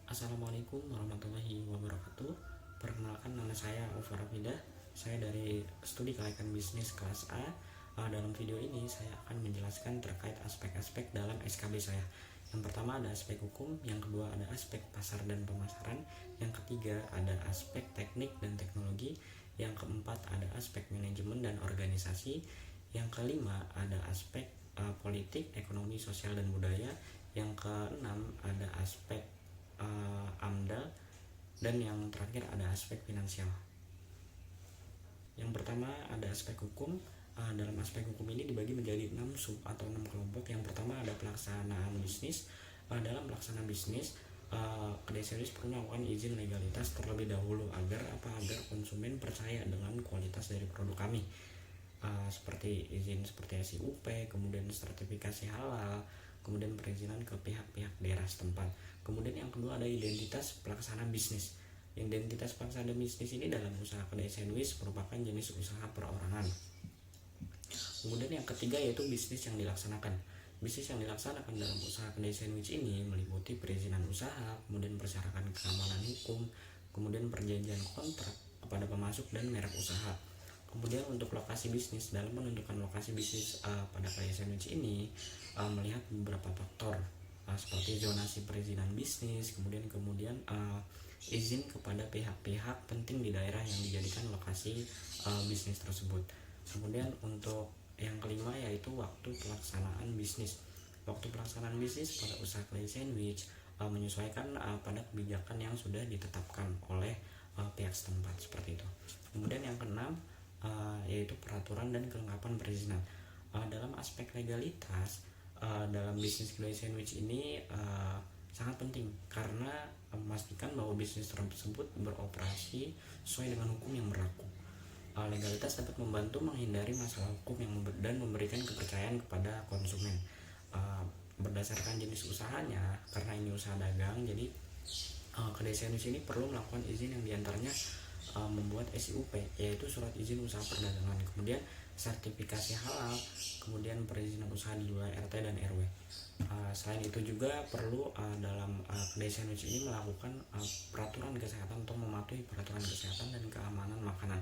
Assalamualaikum warahmatullahi wabarakatuh. Perkenalkan, nama saya Alvaro Vida. Saya dari Studi Kelayakan Bisnis kelas A. Dalam video ini saya akan menjelaskan terkait aspek-aspek dalam SKB saya. Yang pertama ada aspek hukum, yang kedua ada aspek pasar dan pemasaran, yang ketiga ada aspek teknik dan teknologi, yang keempat ada aspek manajemen dan organisasi, yang kelima ada aspek politik, ekonomi, sosial, dan budaya, yang keenam ada aspek AMDAL, dan yang terakhir ada aspek finansial. Yang pertama ada aspek hukum. Dalam aspek hukum ini dibagi menjadi 6 sub atau 6 kelompok. Yang pertama ada pelaksanaan bisnis. Dalam pelaksanaan bisnis, kedai servis perlu melakukan izin legalitas terlebih dahulu agar konsumen percaya dengan kualitas dari produk kami. Seperti izin seperti SIUP, kemudian sertifikasi halal, kemudian perizinan ke pihak-pihak daerah setempat. Kemudian yang kedua ada identitas pelaksana bisnis. Identitas pelaksana bisnis ini dalam usaha kedai sandwich merupakan jenis usaha perorangan. Kemudian yang ketiga yaitu bisnis yang dilaksanakan. Bisnis yang dilaksanakan dalam usaha kedai sandwich ini meliputi perizinan usaha, kemudian persyaratan keamanan hukum, kemudian perjanjian kontrak kepada pemasok dan merek usaha. Kemudian untuk lokasi bisnis, dalam menentukan lokasi bisnis pada kedai sandwich ini melihat beberapa faktor seperti zonasi perizinan bisnis, kemudian izin kepada pihak-pihak penting di daerah yang dijadikan lokasi bisnis tersebut. Kemudian untuk yang kelima yaitu waktu pelaksanaan bisnis. Waktu pelaksanaan bisnis pada usaha kedai sandwich menyesuaikan pada kebijakan yang sudah ditetapkan oleh pihak setempat, seperti itu. Kemudian yang keenam yaitu peraturan dan kelengkapan perizinan. Dalam aspek legalitas dalam bisnis kedai sandwich ini sangat penting karena memastikan bahwa bisnis tersebut beroperasi sesuai dengan hukum yang berlaku. Legalitas dapat membantu menghindari masalah hukum dan memberikan kepercayaan kepada konsumen. Berdasarkan jenis usahanya, karena ini usaha dagang, jadi kedai sandwich ini perlu melakukan izin yang diantaranya membuat SIUP, yaitu surat izin usaha perdagangan, kemudian sertifikasi halal, kemudian perizinan usaha di wilayah RT dan RW. Selain itu juga perlu dalam kedai sandwich ini melakukan peraturan kesehatan atau mematuhi peraturan kesehatan dan keamanan makanan,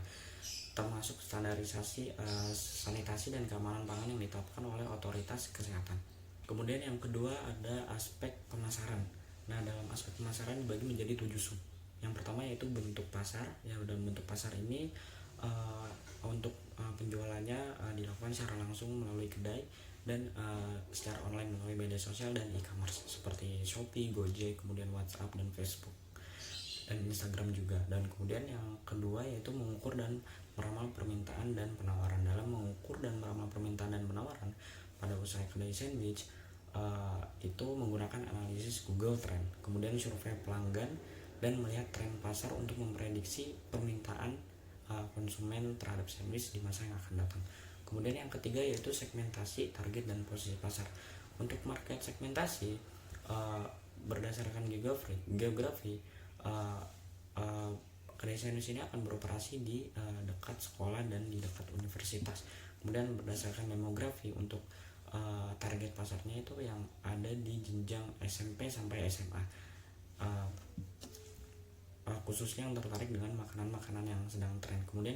termasuk standarisasi sanitasi dan keamanan pangan yang ditetapkan oleh otoritas kesehatan. Kemudian yang kedua ada aspek pemasaran. Nah, dalam aspek pemasaran dibagi menjadi 7 sub. Yang pertama yaitu bentuk pasar. Ya, dalam bentuk pasar ini untuk penjualannya dilakukan secara langsung melalui kedai dan secara online melalui media sosial dan e-commerce seperti Shopee, Gojek, kemudian WhatsApp dan Facebook dan Instagram juga. Dan kemudian yang kedua yaitu mengukur dan meramal permintaan dan penawaran. Dalam mengukur dan meramal permintaan dan penawaran pada usaha kedai sandwich itu menggunakan analisis Google Trend, kemudian survei pelanggan dan melihat tren pasar untuk memprediksi permintaan konsumen terhadap sandwich di masa yang akan datang. Kemudian yang ketiga yaitu segmentasi target dan posisi pasar. Untuk market segmentasi berdasarkan geografi kedai sandwich ini akan beroperasi di dekat sekolah dan di dekat universitas. Kemudian berdasarkan demografi untuk target pasarnya itu yang ada di jenjang SMP sampai SMA, khususnya yang tertarik dengan makanan-makanan yang sedang tren. Kemudian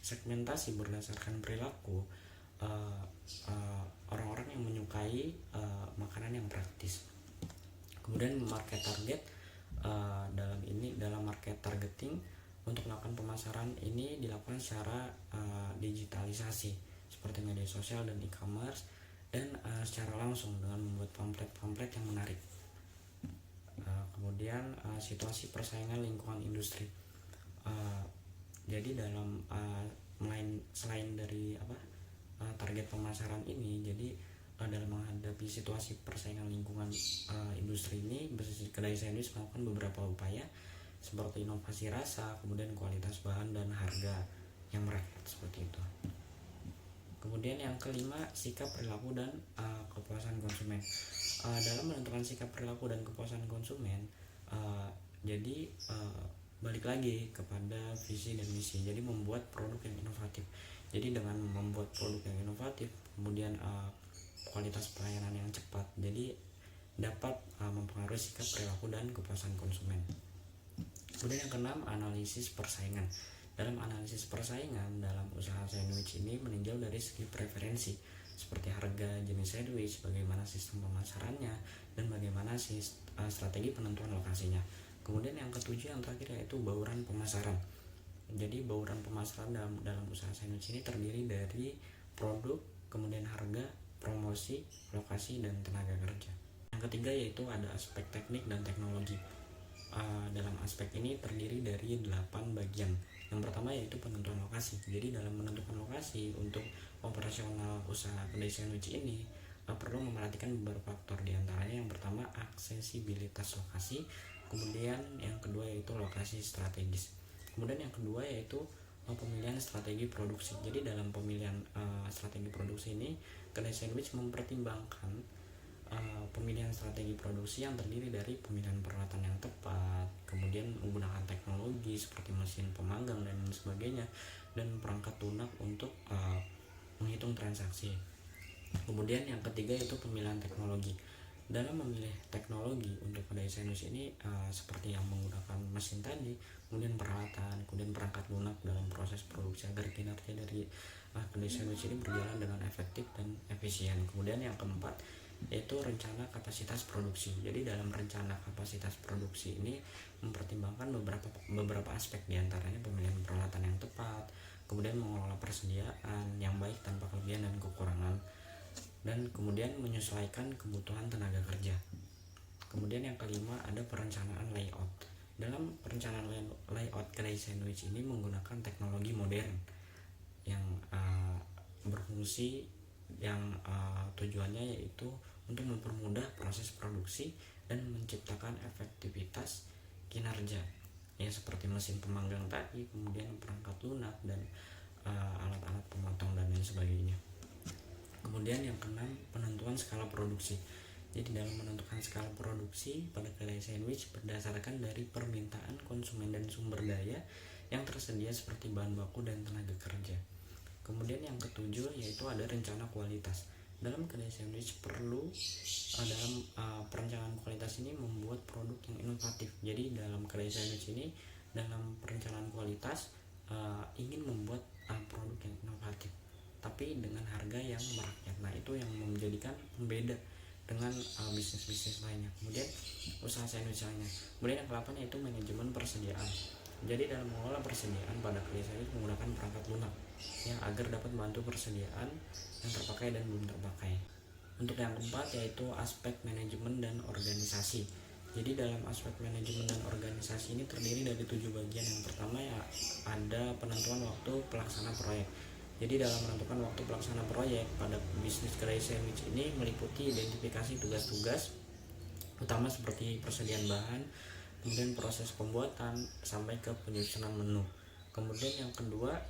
segmentasi berdasarkan perilaku orang-orang yang menyukai makanan yang praktis. Kemudian market target, dalam market targeting untuk melakukan pemasaran ini dilakukan secara digitalisasi seperti media sosial dan e-commerce dan secara langsung dengan membuat pamflet yang menarik. Kemudian situasi persaingan lingkungan industri. Jadi dalam selain dari target pemasaran ini, jadi dalam menghadapi situasi persaingan lingkungan industri ini, bisnis kedai sandwich melakukan beberapa upaya seperti inovasi rasa, kemudian kualitas bahan dan harga yang merakyat, seperti itu. Kemudian yang kelima, sikap perilaku dan kepuasan konsumen. Dalam menentukan sikap perilaku dan kepuasan konsumen, jadi balik lagi kepada visi dan misi. Jadi membuat produk yang inovatif. Jadi dengan membuat produk yang inovatif, kemudian kualitas pelayanan yang cepat, jadi dapat mempengaruhi sikap, perilaku, dan kepuasan konsumen. Kemudian yang keenam, analisis persaingan. Dalam analisis persaingan dalam usaha sandwich ini meninjau dari segi preferensi seperti harga, jenis sandwich, bagaimana sistem pemasarannya, dan bagaimana strategi penentuan lokasinya. Kemudian yang ketujuh, yang terakhir, yaitu bauran pemasaran. Jadi bauran pemasaran dalam usaha sandwich ini terdiri dari produk, kemudian harga, promosi, lokasi, dan tenaga kerja. Yang ketiga yaitu ada aspek teknik dan teknologi. Dalam aspek ini terdiri dari 8 bagian. Yang pertama yaitu penentuan lokasi. Jadi dalam menentukan lokasi untuk operasional usaha kedai sandwich ini perlu memperhatikan beberapa faktor, diantaranya yang pertama aksesibilitas lokasi, kemudian yang kedua yaitu lokasi strategis, kemudian yang kedua yaitu pemilihan strategi produksi. Jadi dalam pemilihan strategi produksi ini kedai sandwich mempertimbangkan pemilihan strategi produksi yang terdiri dari pemilihan peralatan yang tepat, kemudian menggunakan teknologi seperti mesin pemanggang dan sebagainya, dan perangkat lunak untuk menghitung transaksi. Kemudian yang ketiga itu pemilihan teknologi. Dalam memilih teknologi untuk kedai sandwich ini seperti yang menggunakan mesin tadi, kemudian peralatan, kemudian perangkat lunak dalam proses produksi agar kinerja dari kedai sandwich ini berjalan dengan efektif dan efisien. Kemudian yang keempat yaitu rencana kapasitas produksi. Jadi dalam rencana kapasitas produksi ini mempertimbangkan beberapa aspek, diantaranya pemilihan peralatan yang tepat, kemudian mengelola persediaan yang baik tanpa kelebihan dan kekurangan, dan kemudian menyesuaikan kebutuhan tenaga kerja. Kemudian yang kelima ada perencanaan layout. Dalam perencanaan layout kedai sandwich ini menggunakan teknologi modern yang berfungsi, yang tujuannya yaitu untuk mempermudah proses produksi dan menciptakan efektivitas kinerja, ya seperti mesin pemanggang tadi, kemudian perangkat lunak dan alat-alat pemotong dan lain sebagainya. Kemudian yang keenam, penentuan skala produksi. Jadi dalam menentukan skala produksi pada kedai sandwich berdasarkan dari permintaan konsumen dan sumber daya yang tersedia seperti bahan baku dan tenaga kerja. Kemudian yang ketujuh yaitu ada rencana kualitas. Dalam kedai sandwich perlu dalam perencanaan kualitas ini membuat produk yang inovatif. Jadi dalam kedai sandwich ini dalam perencanaan kualitas ingin membuat produk yang inovatif tapi dengan harga yang merakyat. Nah itu yang menjadikan pembeda dengan bisnis-bisnis lainnya. Kemudian usaha sandwich lainnya. Kemudian yang ke-8 yaitu manajemen persediaan. Jadi dalam mengelola persediaan pada kedai sandwich menggunakan perangkat lunak ya agar dapat membantu persediaan yang terpakai dan belum terpakai. Untuk yang keempat yaitu aspek manajemen dan organisasi. Jadi dalam aspek manajemen dan organisasi ini terdiri dari 7 bagian. Yang pertama ya ada penentuan waktu pelaksana proyek. Jadi dalam menentukan waktu pelaksana proyek pada bisnis kedai sandwich ini meliputi identifikasi tugas-tugas utama seperti persediaan bahan, kemudian proses pembuatan sampai ke penyusunan menu. Kemudian yang kedua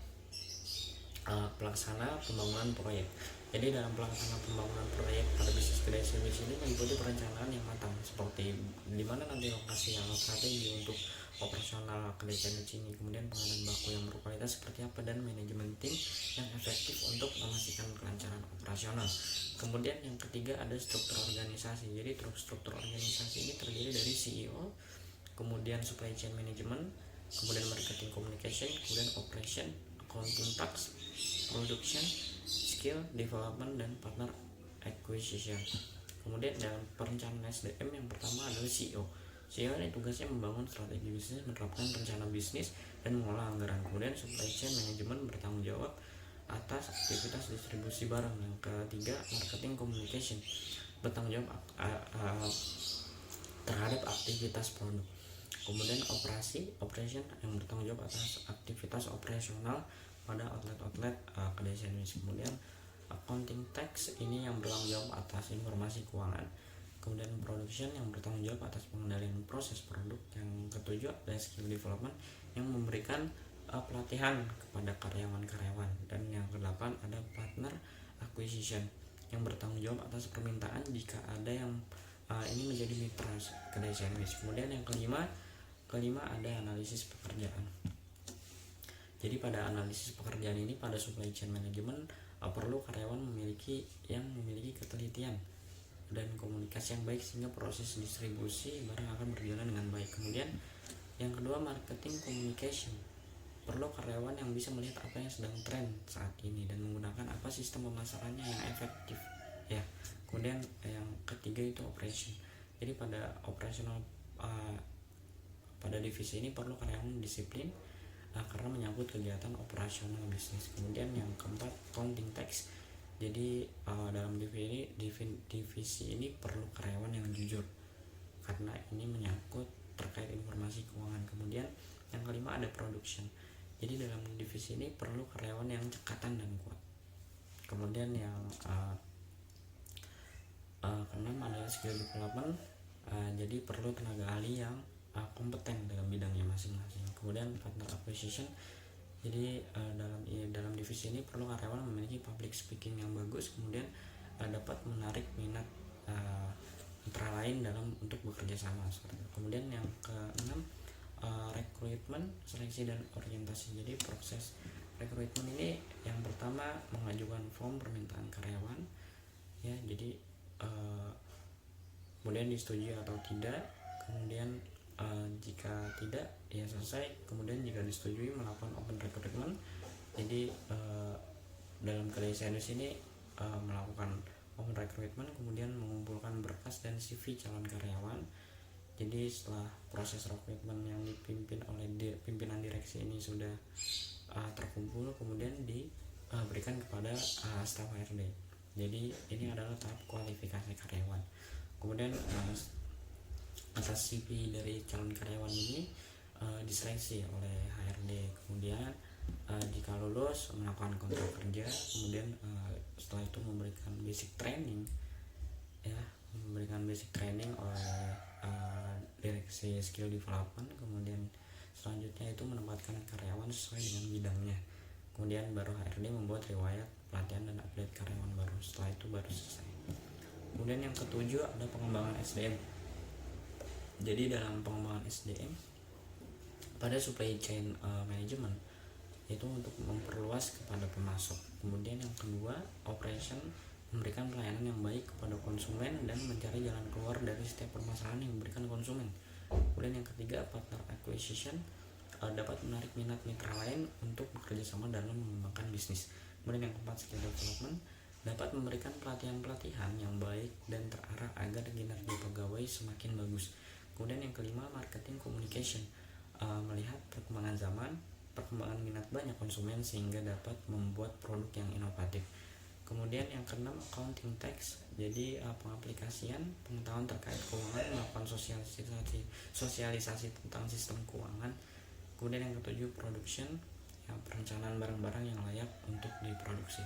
pelaksana pembangunan proyek. Jadi dalam pelaksana pembangunan proyek pada bisnis kedai sandwich ini meliputi perencanaan yang matang seperti di mana nanti lokasi yang strategi untuk operasional kedai sandwich ini, kemudian pengadaan baku yang berkualitas seperti apa, dan manajemen tim yang efektif untuk memastikan kelancaran operasional. Kemudian yang ketiga ada struktur organisasi. Jadi struktur organisasi ini terdiri dari CEO, kemudian supply chain management, kemudian marketing communication, kemudian operation, accounting, tax, production, skill development, dan partner acquisition. Kemudian dalam perencanaan SDM yang pertama adalah CEO. CEO ini tugasnya membangun strategi bisnis, menerapkan rencana bisnis, dan mengolah anggaran. Kemudian supply chain management bertanggung jawab atas aktivitas distribusi barang. Yang ketiga marketing communication bertanggung jawab terhadap aktivitas produk. Kemudian operation yang bertanggung jawab atas aktivitas operasional pada outlet kedai sandwich. Kemudian accounting tax ini yang bertanggung jawab atas informasi keuangan. Kemudian production yang bertanggung jawab atas pengendalian proses produk. Yang ketujuh ada skill development yang memberikan pelatihan kepada karyawan-karyawan. Dan yang kedelapan ada partner acquisition yang bertanggung jawab atas permintaan jika ada yang ini menjadi mitra kedai sandwich. Kemudian yang kelima ada analisis pekerjaan. Jadi pada analisis pekerjaan ini pada supply chain management perlu karyawan memiliki ketelitian dan komunikasi yang baik sehingga proses distribusi barang akan berjalan dengan baik. Kemudian yang kedua, marketing communication. Perlu karyawan yang bisa melihat apa yang sedang tren saat ini dan menggunakan apa sistem pemasarannya yang efektif ya. Kemudian yang ketiga itu operation. Jadi pada operasional pada divisi ini perlu karyawan disiplin karena menyangkut kegiatan operasional bisnis. Kemudian yang keempat, accounting tax. Jadi dalam divisi ini perlu karyawan yang jujur karena ini menyangkut terkait informasi keuangan. Kemudian yang kelima ada production. Jadi dalam divisi ini perlu karyawan yang cekatan dan kuat. Kemudian yang keenam adalah skill development. Jadi perlu tenaga ahli yang kompeten dalam bidangnya masing-masing. Kemudian partner acquisition. Jadi dalam divisi ini perlu karyawan memiliki public speaking yang bagus, kemudian dapat menarik minat mitra lain dalam untuk bekerja sama. Kemudian yang keenam, rekrutmen, seleksi dan orientasi. Jadi proses rekrutmen ini yang pertama mengajukan form permintaan karyawan ya, jadi kemudian disetujui atau tidak, kemudian jika tidak ya selesai, kemudian jika disetujui melakukan open recruitment. Jadi dalam kedai sandwich ini melakukan open recruitment, kemudian mengumpulkan berkas dan CV calon karyawan. Jadi setelah proses rekrutmen yang dipimpin oleh pimpinan direksi ini sudah terkumpul, kemudian diberikan kepada staf HRD. Jadi ini adalah tahap kualifikasi karyawan. Kemudian atas CV dari calon karyawan ini diseleksi oleh HRD. Kemudian jika lulus melakukan kontrak kerja, kemudian setelah itu memberikan basic training ya, oleh direksi skill development. Kemudian selanjutnya itu menempatkan karyawan sesuai dengan bidangnya. Kemudian baru HRD membuat riwayat pelatihan dan update karyawan baru. Setelah itu baru selesai. Kemudian yang ketujuh ada pengembangan SDM. Jadi dalam pengembangan SDM pada supply chain management itu untuk memperluas kepada pemasok. Kemudian yang kedua, operation, memberikan pelayanan yang baik kepada konsumen dan mencari jalan keluar dari setiap permasalahan yang diberikan konsumen. Kemudian yang ketiga, partner acquisition, dapat menarik minat mitra lain untuk bekerja sama dalam mengembangkan bisnis. Kemudian yang keempat, skill development, dapat memberikan pelatihan-pelatihan yang baik dan terarah agar kinerja pegawai semakin bagus. Kemudian yang kelima, marketing communication, melihat perkembangan zaman, perkembangan minat banyak konsumen sehingga dapat membuat produk yang inovatif. Kemudian yang keenam, accounting tax, jadi pengaplikasian pengetahuan terkait keuangan, melakukan sosialisasi tentang sistem keuangan. Kemudian yang ketujuh, production, ya, perencanaan barang-barang yang layak untuk diproduksi.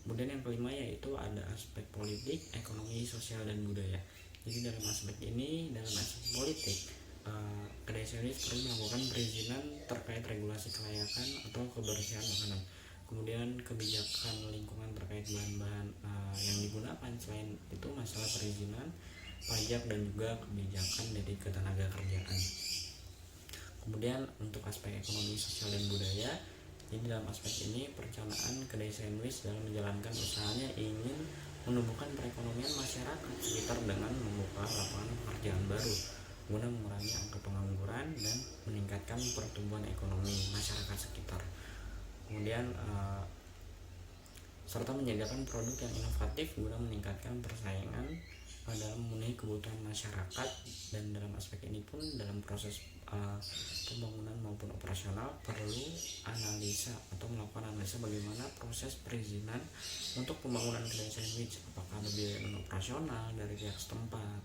Kemudian yang kelima yaitu ada aspek politik, ekonomi, sosial, dan budaya. Jadi dalam aspek politik, kedai sandwich perlu melakukan perizinan terkait regulasi kelayakan atau kebersihan makanan. Kemudian kebijakan lingkungan terkait bahan-bahan yang digunakan. Selain itu masalah perizinan, pajak, dan juga kebijakan dari ketenaga kerjaan. Kemudian untuk aspek ekonomi, sosial, dan budaya, jadi dalam aspek ini perencanaan kedai sandwich dalam menjalankan usahanya ingin menumbuhkan perekonomian masyarakat sekitar dengan membuka lapangan pekerjaan baru guna mengurangi angka pengangguran dan meningkatkan pertumbuhan ekonomi masyarakat sekitar. Kemudian serta menyediakan produk yang inovatif guna meningkatkan persaingan dalam memenuhi kebutuhan masyarakat. Dan dalam aspek ini pun dalam proses pembangunan maupun operasional perlu analisa atau melakukan analisa bagaimana proses perizinan untuk pembangunan kedai sandwich, apakah ada biaya operasional dari pihak setempat,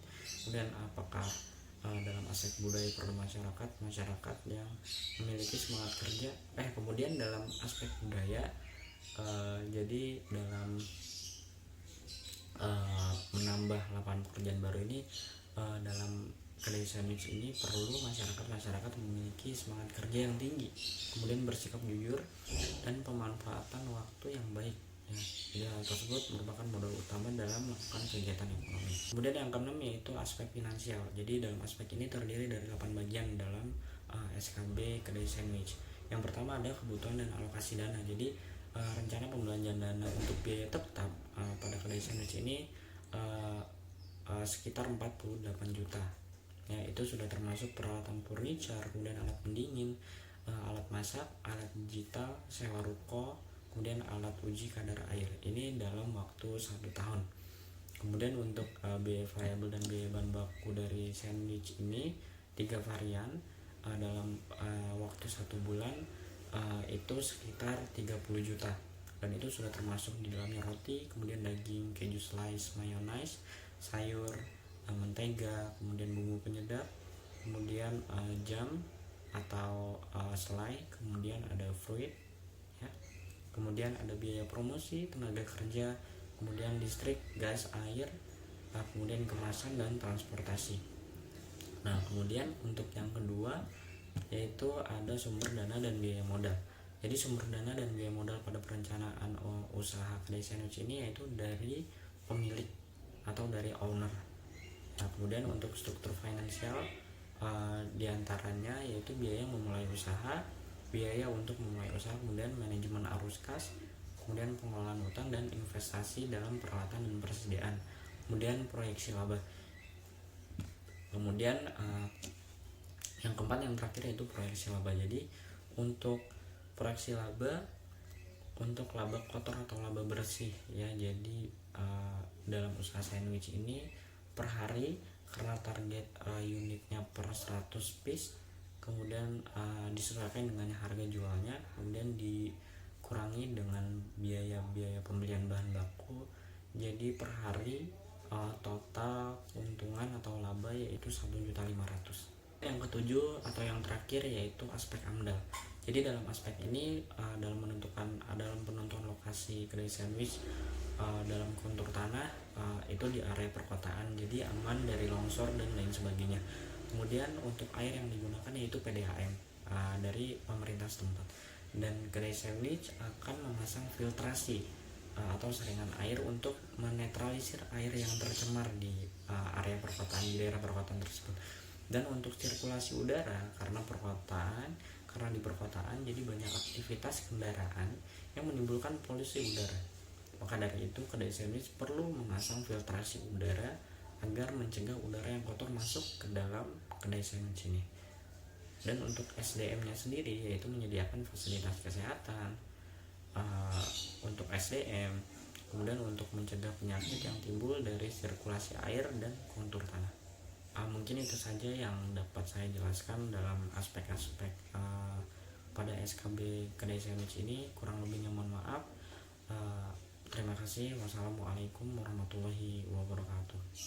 kemudian apakah dalam aspek budaya perlu masyarakat yang memiliki semangat kerja. Kemudian dalam aspek budaya, jadi dalam menambah lapangan pekerjaan baru ini, dalam kedai sandwich ini perlu masyarakat memiliki semangat kerja yang tinggi, kemudian bersikap jujur dan pemanfaatan waktu yang baik. Ya, hal tersebut merupakan modal utama dalam melakukan kegiatan ekonomi. Kemudian yang keenam yaitu aspek finansial. Jadi dalam aspek ini terdiri dari 8 bagian dalam SKB kedai sandwich. Yang pertama ada kebutuhan dan alokasi dana. Jadi rencana pembelanjaan dana untuk biaya tetap pada kedai sandwich ini uh, sekitar 48 juta. Ya, itu sudah termasuk peralatan furniture, kemudian alat pendingin, alat masak, alat digital, sewa ruko, kemudian alat uji kadar air. Ini dalam waktu 1 tahun. Kemudian untuk biaya variabel dan biaya bahan baku dari sandwich ini 3 varian dalam waktu 1 bulan itu sekitar 30 juta, dan itu sudah termasuk di dalamnya roti, kemudian daging, keju slice, mayonnaise, sayur, mentega, kemudian bumbu penyedap, kemudian jam atau selai, kemudian ada fruit, ya. Kemudian ada biaya promosi, tenaga kerja, kemudian listrik, gas, air, kemudian kemasan dan transportasi. Nah, kemudian untuk yang kedua yaitu ada sumber dana dan biaya modal. Jadi sumber dana dan biaya modal pada perencanaan usaha kedai sandwich ini yaitu dari pemilik atau dari owner. Nah, kemudian untuk struktur finansial diantaranya yaitu biaya memulai usaha, biaya untuk memulai usaha, kemudian manajemen arus kas, kemudian pengelolaan utang dan investasi dalam peralatan dan persediaan, kemudian proyeksi laba. Kemudian yang keempat, yang terakhir yaitu proyeksi laba. Jadi untuk proyeksi laba, untuk laba kotor atau laba bersih ya, jadi dalam usaha sandwich ini per hari karena target unitnya per 100 piece, kemudian disesuaikan dengan harga jualnya, kemudian dikurangi dengan biaya pembelian bahan baku, jadi per hari total keuntungan atau laba yaitu 1.500.000. Yang ketujuh atau yang terakhir yaitu aspek AMDAL. Jadi dalam aspek ini dalam penentuan lokasi kedai sandwich dalam kontur tanah itu di area perkotaan, jadi aman dari longsor dan lain sebagainya. Kemudian untuk air yang digunakan yaitu PDAM dari pemerintah setempat, dan kedai sandwich akan memasang filtrasi atau saringan air untuk menetralisir air yang tercemar di area perkotaan, di daerah perkotaan tersebut. Dan untuk sirkulasi udara, karena di perkotaan jadi banyak aktivitas kendaraan yang menimbulkan polusi udara. Maka dari itu kedai sandwich perlu memasang filtrasi udara agar mencegah udara yang kotor masuk ke dalam kedai sandwich ini. Dan untuk SDM-nya sendiri yaitu menyediakan fasilitas kesehatan untuk SDM, kemudian untuk mencegah penyakit yang timbul dari sirkulasi air dan kontur tanah. Mungkin itu saja yang dapat saya jelaskan dalam aspek-aspek pada SKB kedai sandwich ini. Kurang lebihnya mohon maaf. Terima kasih. Wassalamualaikum warahmatullahi wabarakatuh.